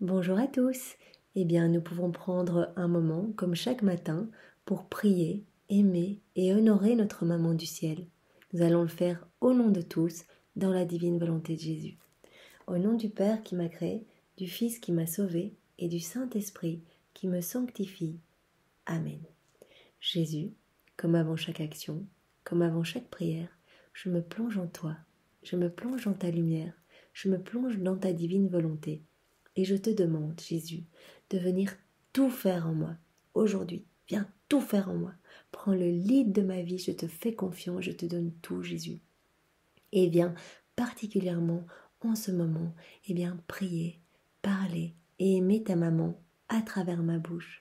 Bonjour à tous. Nous pouvons prendre un moment, comme chaque matin, pour prier, aimer et honorer notre Maman du ciel. Nous allons le faire au nom de tous, dans la divine volonté de Jésus. Au nom du Père qui m'a créé, du Fils qui m'a sauvé et du Saint-Esprit qui me sanctifie. Amen. Jésus, comme avant chaque action, comme avant chaque prière, je me plonge en toi, je me plonge dans ta lumière, je me plonge dans ta divine volonté. Et je te demande, Jésus, de venir tout faire en moi. Aujourd'hui, viens tout faire en moi. Prends le lead de ma vie, je te fais confiance, je te donne tout, Jésus. Et viens particulièrement en ce moment, prier, parler et aimer ta maman à travers ma bouche.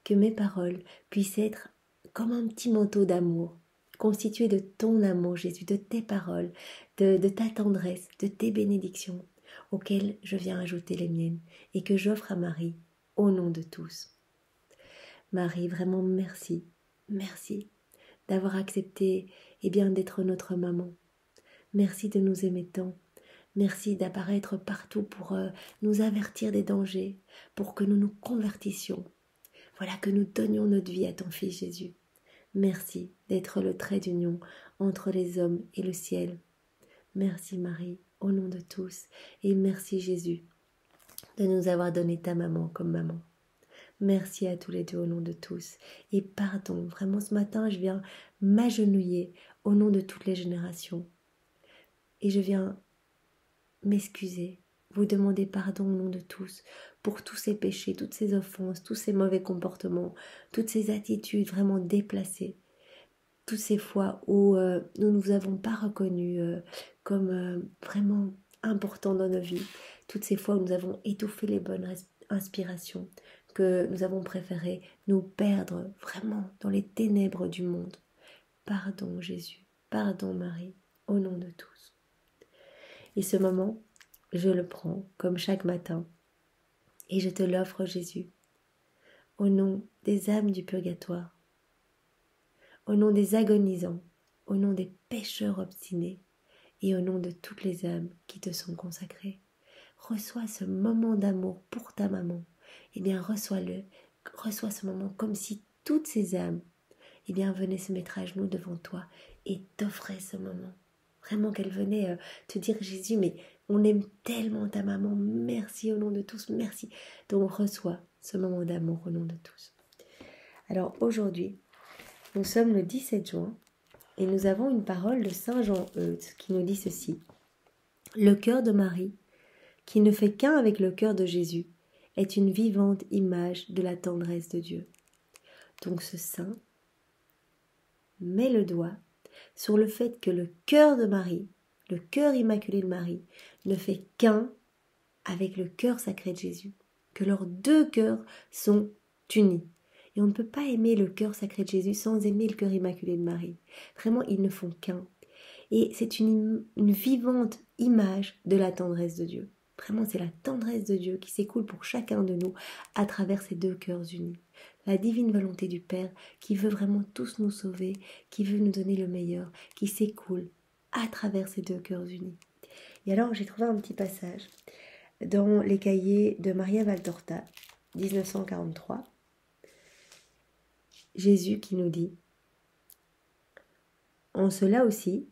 Que mes paroles puissent être comme un petit manteau d'amour, constitué de ton amour, Jésus, de tes paroles, de ta tendresse, de tes bénédictions, auxquelles je viens ajouter les miennes et que j'offre à Marie au nom de tous. Marie, vraiment merci d'avoir accepté d'être notre maman. Merci de nous aimer tant. Merci d'apparaître partout pour nous avertir des dangers, pour que nous nous convertissions. Voilà, que nous donnions notre vie à ton Fils Jésus. Merci d'être le trait d'union entre les hommes et le ciel. Merci Marie, au nom de tous, et merci Jésus de nous avoir donné ta maman comme maman. Merci à tous les deux au nom de tous. Et pardon, vraiment ce matin, je viens m'agenouiller au nom de toutes les générations. Et je viens m'excuser, vous demander pardon au nom de tous pour tous ces péchés, toutes ces offenses, tous ces mauvais comportements, toutes ces attitudes vraiment déplacées, toutes ces fois où nous ne vous avons pas reconnus comme vraiment importants dans nos vies, toutes ces fois où nous avons étouffé les bonnes inspirations, que nous avons préféré nous perdre vraiment dans les ténèbres du monde. Pardon Jésus, pardon Marie, au nom de tous. Et ce moment, je le prends comme chaque matin et je te l'offre Jésus, au nom des âmes du purgatoire, au nom des agonisants, au nom des pécheurs obstinés et au nom de toutes les âmes qui te sont consacrées. Reçois ce moment d'amour pour ta maman. Reçois-le, reçois ce moment comme si toutes ces âmes venaient se mettre à genoux devant toi et t'offraient ce moment. Vraiment qu'elles venaient te dire Jésus, mais on aime tellement ta maman, merci au nom de tous, merci. Donc reçois ce moment d'amour au nom de tous. Alors aujourd'hui, nous sommes le 17 juin et nous avons une parole de Saint Jean-Eudes qui nous dit ceci. Le cœur de Marie, qui ne fait qu'un avec le cœur de Jésus, est une vivante image de la tendresse de Dieu. Donc ce saint met le doigt sur le fait que le cœur de Marie, le cœur immaculé de Marie, ne fait qu'un avec le cœur sacré de Jésus, que leurs deux cœurs sont unis. Et on ne peut pas aimer le cœur sacré de Jésus sans aimer le cœur immaculé de Marie. Vraiment, ils ne font qu'un. Et c'est une vivante image de la tendresse de Dieu. Vraiment, c'est la tendresse de Dieu qui s'écoule pour chacun de nous à travers ces deux cœurs unis. La divine volonté du Père qui veut vraiment tous nous sauver, qui veut nous donner le meilleur, qui s'écoule à travers ces deux cœurs unis. Et alors, j'ai trouvé un petit passage dans les cahiers de Maria Valtorta, 1943. Jésus qui nous dit « En cela aussi,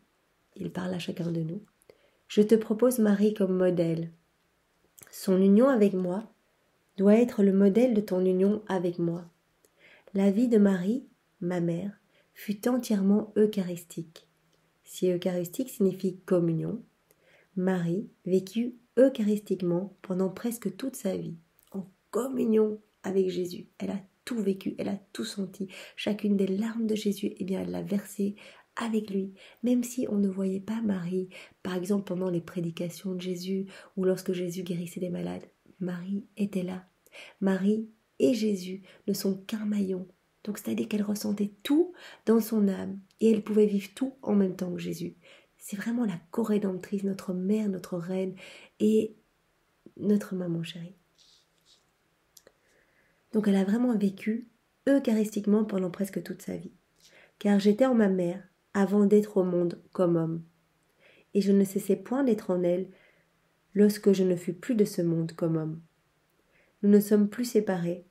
il parle à chacun de nous, je te propose Marie comme modèle. Son union avec moi doit être le modèle de ton union avec moi. La vie de Marie, ma mère, fut entièrement eucharistique. Si eucharistique signifie communion, Marie vécut eucharistiquement pendant presque toute sa vie, en communion avec Jésus. Elle a tout vécu, elle a tout senti. Chacune des larmes de Jésus, elle l'a versée avec lui, même si on ne voyait pas Marie, par exemple pendant les prédications de Jésus ou lorsque Jésus guérissait des malades. Marie était là. Marie et Jésus ne sont qu'un maillon. Donc c'est-à-dire qu'elle ressentait tout dans son âme et elle pouvait vivre tout en même temps que Jésus. C'est vraiment la co-rédemptrice, notre mère, notre reine et notre maman chérie. Donc elle a vraiment vécu eucharistiquement pendant presque toute sa vie. Car j'étais en ma mère avant d'être au monde comme homme. Et je ne cessais point d'être en elle lorsque je ne fus plus de ce monde comme homme. nous ne sommes plus séparés.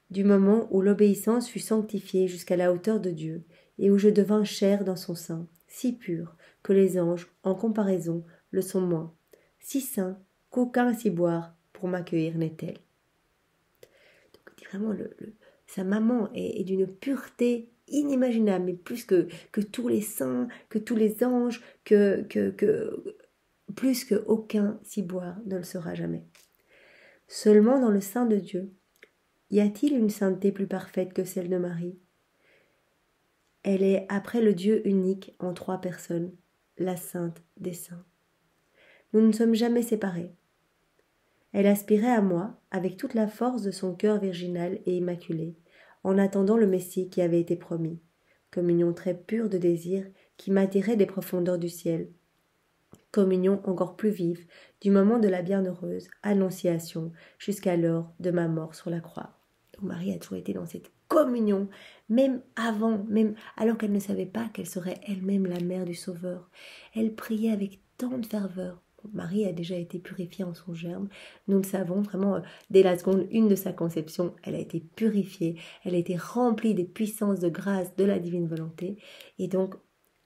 Du moment où l'obéissance fut sanctifiée jusqu'à la hauteur de Dieu, et où je devins chair dans son sein, si pur que les anges, en comparaison, le sont moins, si saint qu'aucun ciboire pour m'accueillir n'est-elle. Donc vraiment, sa maman est d'une pureté inimaginable, mais plus que tous les saints, que tous les anges, plus qu'aucun ciboire ne le sera jamais. Seulement dans le sein de Dieu, y a-t-il une sainteté plus parfaite que celle de Marie? Elle est après le Dieu unique en 3 personnes, la sainte des saints. Nous ne sommes jamais séparés. Elle aspirait à moi avec toute la force de son cœur virginal et immaculé, en attendant le Messie qui avait été promis, communion très pure de désir qui m'attirait des profondeurs du ciel, communion encore plus vive du moment de la bienheureuse Annonciation jusqu'à l'heure de ma mort sur la croix. Donc Marie a toujours été dans cette communion, même avant, même alors qu'elle ne savait pas qu'elle serait elle-même la mère du Sauveur. Elle priait avec tant de ferveur. Marie a déjà été purifiée en son germe. Nous le savons vraiment, dès la seconde 1 de sa conception, elle a été purifiée, elle a été remplie des puissances de grâce de la divine volonté. Et donc,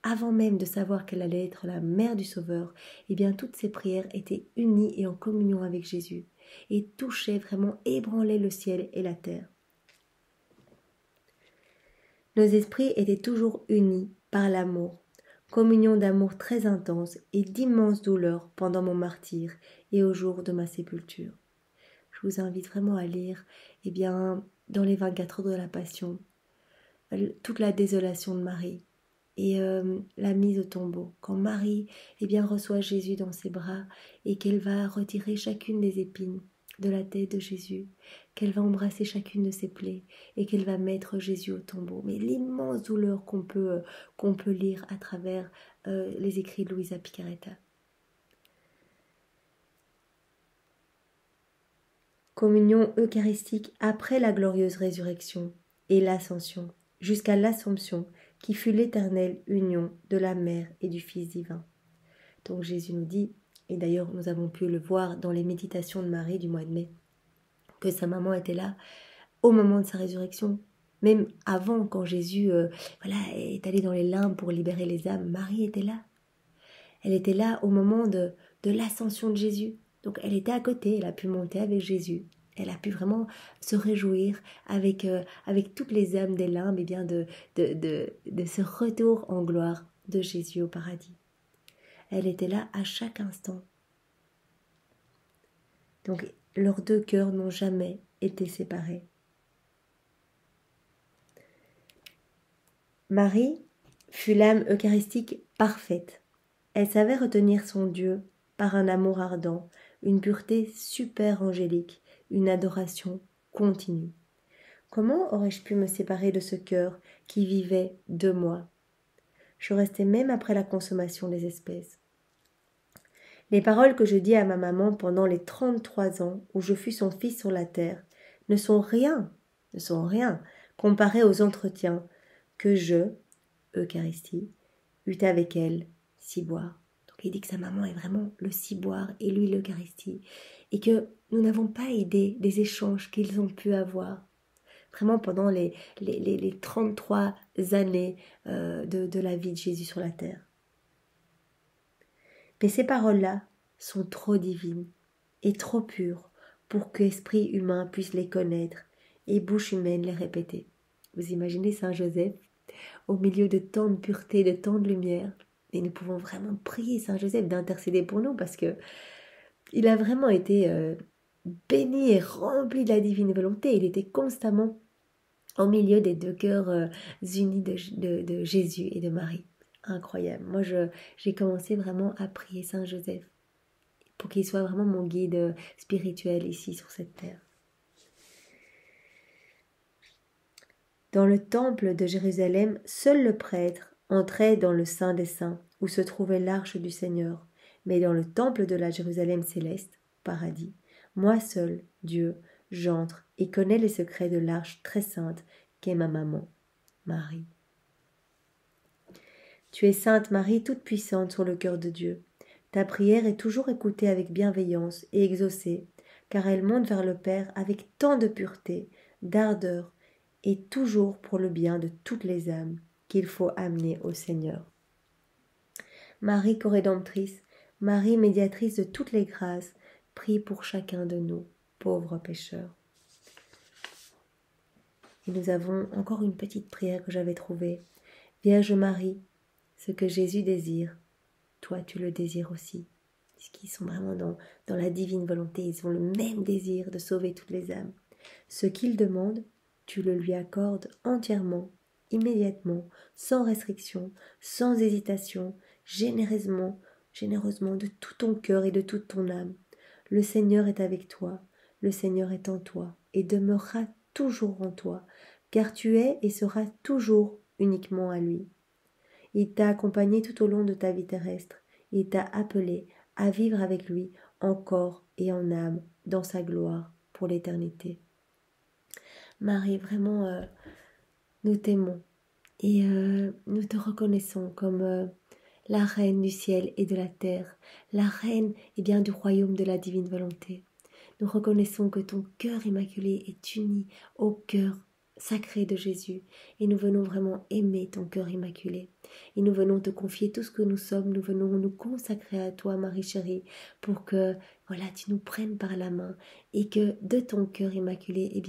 avant même de savoir qu'elle allait être la mère du Sauveur, eh bien toutes ses prières étaient unies et en communion avec Jésus, et touchaient vraiment, ébranlaient le ciel et la terre. Nos esprits étaient toujours unis par l'amour, communion d'amour très intense et d'immenses douleurs pendant mon martyre et au jour de ma sépulture. Je vous invite vraiment à lire, dans les 24 heures de la Passion, toute la désolation de Marie et la mise au tombeau. Quand Marie reçoit Jésus dans ses bras et qu'elle va retirer chacune des épines de la tête de Jésus, qu'elle va embrasser chacune de ses plaies et qu'elle va mettre Jésus au tombeau. Mais l'immense douleur qu'on peut lire à travers les écrits de Luisa Picaretta. Communion eucharistique après la glorieuse résurrection et l'ascension, jusqu'à l'Assomption, qui fut l'éternelle union de la Mère et du Fils divin. Donc Jésus nous dit, et d'ailleurs nous avons pu le voir dans les méditations de Marie du mois de mai, que sa maman était là au moment de sa résurrection. Même avant, quand Jésus est allé dans les limbes pour libérer les âmes, Marie était là. Elle était là au moment de l'ascension de Jésus. Donc elle était à côté, elle a pu monter avec Jésus. Elle a pu vraiment se réjouir avec toutes les âmes des limbes de ce retour en gloire de Jésus au paradis. Elle était là à chaque instant. Donc leurs 2 cœurs n'ont jamais été séparés. Marie fut l'âme eucharistique parfaite. Elle savait retenir son Dieu par un amour ardent, une pureté super angélique, une adoration continue. Comment aurais-je pu me séparer de ce cœur qui vivait de moi? Je restais même après la consommation des espèces. Les paroles que je dis à ma maman pendant les 33 ans où je fus son fils sur la terre ne sont rien comparées aux entretiens que je, Eucharistie, eut avec elle, ciboire. Donc il dit que sa maman est vraiment le ciboire et lui l'Eucharistie, et que nous n'avons pas idée des échanges qu'ils ont pu avoir vraiment pendant les 33 années de la vie de Jésus sur la terre. Mais ces paroles-là sont trop divines et trop pures pour qu'esprit humain puisse les connaître et bouche humaine les répéter. Vous imaginez Saint Joseph au milieu de tant de pureté, de tant de lumière. Et nous pouvons vraiment prier Saint Joseph d'intercéder pour nous parce que il a vraiment été béni et rempli de la divine volonté. Il était constamment au milieu des 2 cœurs unis de Jésus et de Marie. Incroyable. Moi, j'ai commencé vraiment à prier Saint Joseph pour qu'il soit vraiment mon guide spirituel ici sur cette terre. Dans le temple de Jérusalem, seul le prêtre entrait dans le Saint des Saints, où se trouvait l'arche du Seigneur. Mais dans le temple de la Jérusalem céleste, paradis, moi seul, Dieu, j'entre et connais les secrets de l'arche très sainte qu'est ma maman, Marie. Tu es sainte Marie, toute puissante sur le cœur de Dieu. Ta prière est toujours écoutée avec bienveillance et exaucée car elle monte vers le Père avec tant de pureté, d'ardeur, et toujours pour le bien de toutes les âmes qu'il faut amener au Seigneur. Marie corédemptrice, Marie médiatrice de toutes les grâces, prie pour chacun de nous, pauvres pécheurs. Et nous avons encore une petite prière que j'avais trouvée. Vierge Marie, ce que Jésus désire, toi tu le désires aussi. Puisqu'ils sont vraiment dans la divine volonté, ils ont le même désir de sauver toutes les âmes. Ce qu'il demande, tu le lui accordes entièrement, immédiatement, sans restriction, sans hésitation, généreusement de tout ton cœur et de toute ton âme. Le Seigneur est avec toi, le Seigneur est en toi, et demeurera toujours en toi, car tu es et seras toujours uniquement à lui. Il t'a accompagné tout au long de ta vie terrestre, il t'a appelé à vivre avec lui en corps et en âme, dans sa gloire, pour l'éternité. Marie, vraiment, nous t'aimons et nous te reconnaissons comme la reine du ciel et de la terre, la reine bien du royaume de la divine volonté. Nous reconnaissons que ton cœur immaculé est uni au cœur sacré de Jésus et nous venons vraiment aimer ton cœur immaculé et nous venons te confier tout ce que nous sommes, nous venons nous consacrer à toi Marie chérie pour que voilà tu nous prennes par la main et que de ton cœur immaculé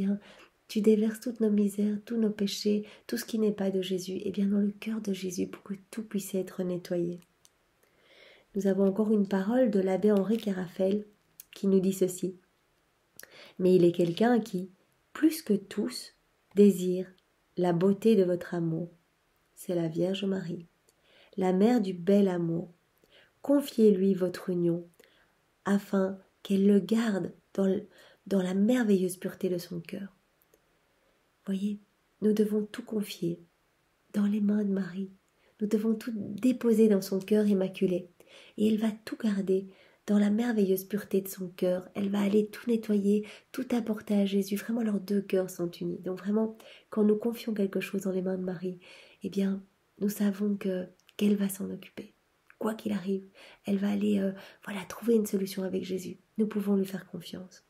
tu déverses toutes nos misères, tous nos péchés, tout ce qui n'est pas de Jésus dans le cœur de Jésus pour que tout puisse être nettoyé. Nous avons encore une parole de l'abbé Henri Carafel qui nous dit ceci. Mais il est quelqu'un qui, plus que tous, désire la beauté de votre amour. C'est la Vierge Marie, la mère du bel amour. Confiez-lui votre union, afin qu'elle le garde dans la merveilleuse pureté de son cœur. Voyez, nous devons tout confier dans les mains de Marie. Nous devons tout déposer dans son cœur immaculé. Et elle va tout garder dans la merveilleuse pureté de son cœur. Elle va aller tout nettoyer, tout apporter à Jésus. Vraiment, leurs deux cœurs sont unis. Donc vraiment, quand nous confions quelque chose dans les mains de Marie, nous savons qu'elle va s'en occuper. Quoi qu'il arrive, elle va aller trouver une solution avec Jésus. Nous pouvons lui faire confiance.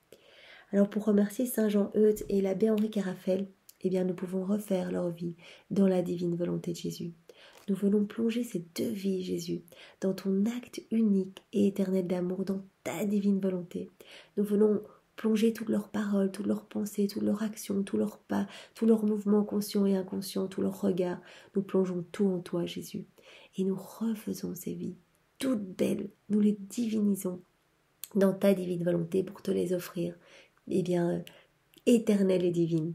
Alors pour remercier Saint Jean Eudes et l'abbé Henri Carafel, nous pouvons refaire leur vie dans la divine volonté de Jésus. Nous venons plonger ces deux vies, Jésus, dans ton acte unique et éternel d'amour, dans ta divine volonté. Nous venons plonger toutes leurs paroles, toutes leurs pensées, toutes leurs actions, tous leurs pas, tous leurs mouvements conscients et inconscients, tous leurs regards. Nous plongeons tout en toi, Jésus. Et nous refaisons ces vies, toutes belles, nous les divinisons dans ta divine volonté pour te les offrir, éternelles et divines,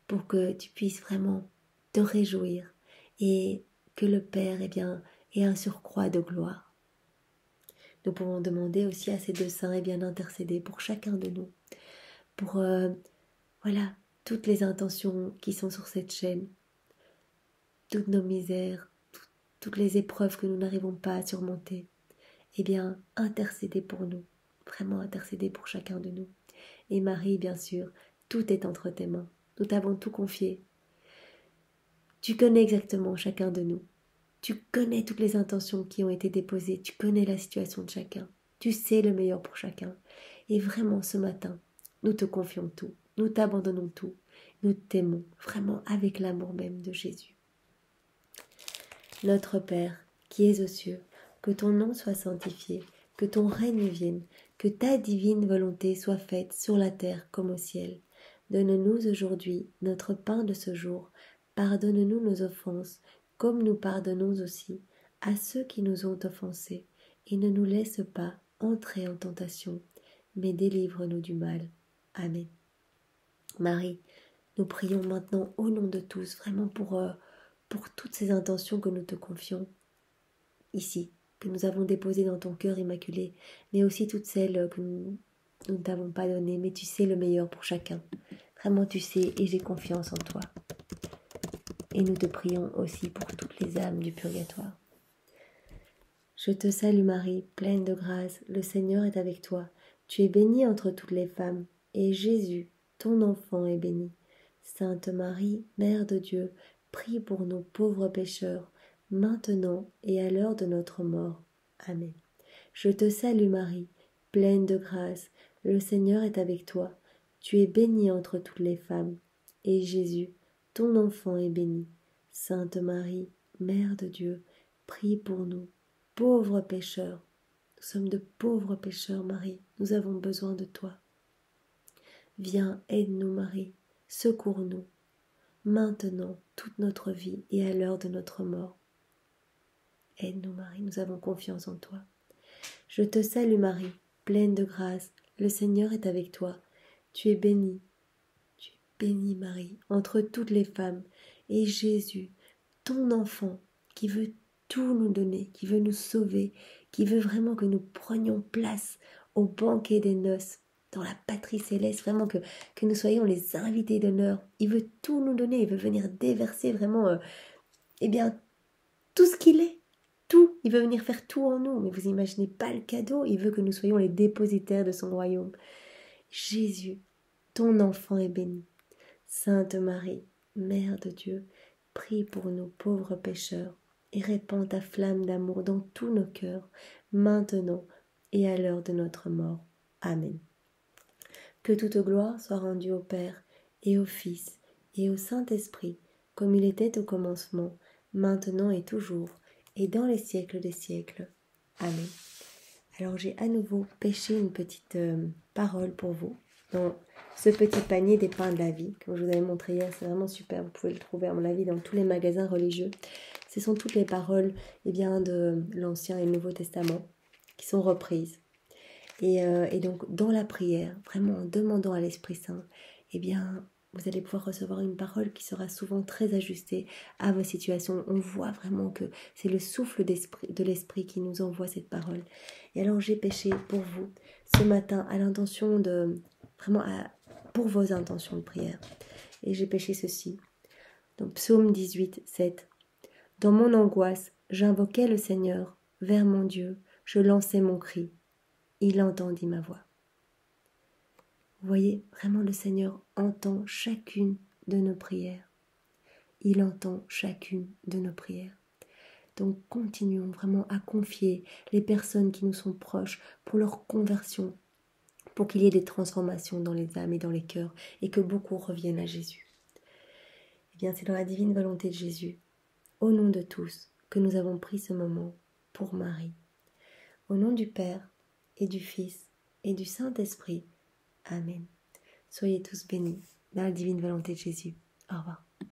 pour que tu puisses vraiment te réjouir et que le Père ait un surcroît de gloire. Nous pouvons demander aussi à ces deux saints d'intercéder pour chacun de nous, pour toutes les intentions qui sont sur cette chaîne, toutes nos misères, toutes les épreuves que nous n'arrivons pas à surmonter. Intercéder pour nous, vraiment intercéder pour chacun de nous. Et Marie, bien sûr, tout est entre tes mains. Nous t'avons tout confié. Tu connais exactement chacun de nous. Tu connais toutes les intentions qui ont été déposées. Tu connais la situation de chacun. Tu sais le meilleur pour chacun. Et vraiment, ce matin, nous te confions tout. Nous t'abandonnons tout. Nous t'aimons vraiment avec l'amour même de Jésus. Notre Père, qui es aux cieux, que ton nom soit sanctifié, que ton règne vienne, que ta divine volonté soit faite sur la terre comme au ciel. Donne-nous aujourd'hui notre pain de ce jour. Pardonne-nous nos offenses, comme nous pardonnons aussi à ceux qui nous ont offensés. Et ne nous laisse pas entrer en tentation, mais délivre-nous du mal. Amen. Marie, nous prions maintenant au nom de tous, vraiment pour toutes ces intentions que nous te confions ici, que nous avons déposées dans ton cœur immaculé, mais aussi toutes celles que nous ne t'avons pas données, mais tu sais le meilleur pour chacun. Vraiment tu sais et j'ai confiance en toi. Et nous te prions aussi pour toutes les âmes du purgatoire. Je te salue Marie, pleine de grâce, le Seigneur est avec toi. Tu es bénie entre toutes les femmes, et Jésus, ton enfant, est béni. Sainte Marie, Mère de Dieu, prie pour nous pauvres pécheurs, maintenant et à l'heure de notre mort. Amen. Je te salue Marie, pleine de grâce, Le Seigneur est avec toi. Tu es bénie entre toutes les femmes. Et Jésus, ton enfant, est béni. Sainte Marie, Mère de Dieu, prie pour nous, pauvres pécheurs. Nous sommes de pauvres pécheurs, Marie. Nous avons besoin de toi. Viens, aide-nous, Marie. Secours-nous. Maintenant, toute notre vie et à l'heure de notre mort. Aide-nous, Marie. Nous avons confiance en toi. Je te salue, Marie, pleine de grâce. Le Seigneur est avec toi. Tu es bénie. Tu es bénie, Marie, entre toutes les femmes. Et Jésus, ton enfant, qui veut tout nous donner, qui veut nous sauver, qui veut vraiment que nous prenions place au banquet des noces, dans la patrie céleste, vraiment que nous soyons les invités d'honneur. Il veut tout nous donner, il veut venir déverser vraiment, tout ce qu'il est. Tout, il veut venir faire tout en nous, mais vous imaginez pas le cadeau, il veut que nous soyons les dépositaires de son royaume. Jésus, ton enfant est béni. Sainte Marie, Mère de Dieu, prie pour nous pauvres pécheurs et répands ta flamme d'amour dans tous nos cœurs, maintenant et à l'heure de notre mort. Amen. Que toute gloire soit rendue au Père et au Fils et au Saint-Esprit, comme il était au commencement, maintenant et toujours, et dans les siècles des siècles. Amen. Alors j'ai à nouveau pêché une petite parole pour vous dans ce petit panier des pains de la vie. Comme je vous avais montré hier, c'est vraiment super. Vous pouvez le trouver à mon avis dans tous les magasins religieux. Ce sont toutes les paroles de l'Ancien et le Nouveau Testament qui sont reprises. Et donc dans la prière, vraiment en demandant à l'Esprit Saint, vous allez pouvoir recevoir une parole qui sera souvent très ajustée à vos situations. On voit vraiment que c'est le souffle de l'Esprit qui nous envoie cette parole. Et alors j'ai péché pour vous ce matin à l'intention pour vos intentions de prière. Et j'ai péché ceci. Donc psaume 18, 7. Dans mon angoisse, j'invoquais le Seigneur. Vers mon Dieu, je lançais mon cri. Il entendit ma voix. Vous voyez, vraiment le Seigneur entend chacune de nos prières. Il entend chacune de nos prières. Donc continuons vraiment à confier les personnes qui nous sont proches pour leur conversion, pour qu'il y ait des transformations dans les âmes et dans les cœurs et que beaucoup reviennent à Jésus. C'est dans la divine volonté de Jésus, au nom de tous, que nous avons pris ce moment pour Marie. Au nom du Père et du Fils et du Saint-Esprit. Amen. Soyez tous bénis dans la divine volonté de Jésus. Au revoir.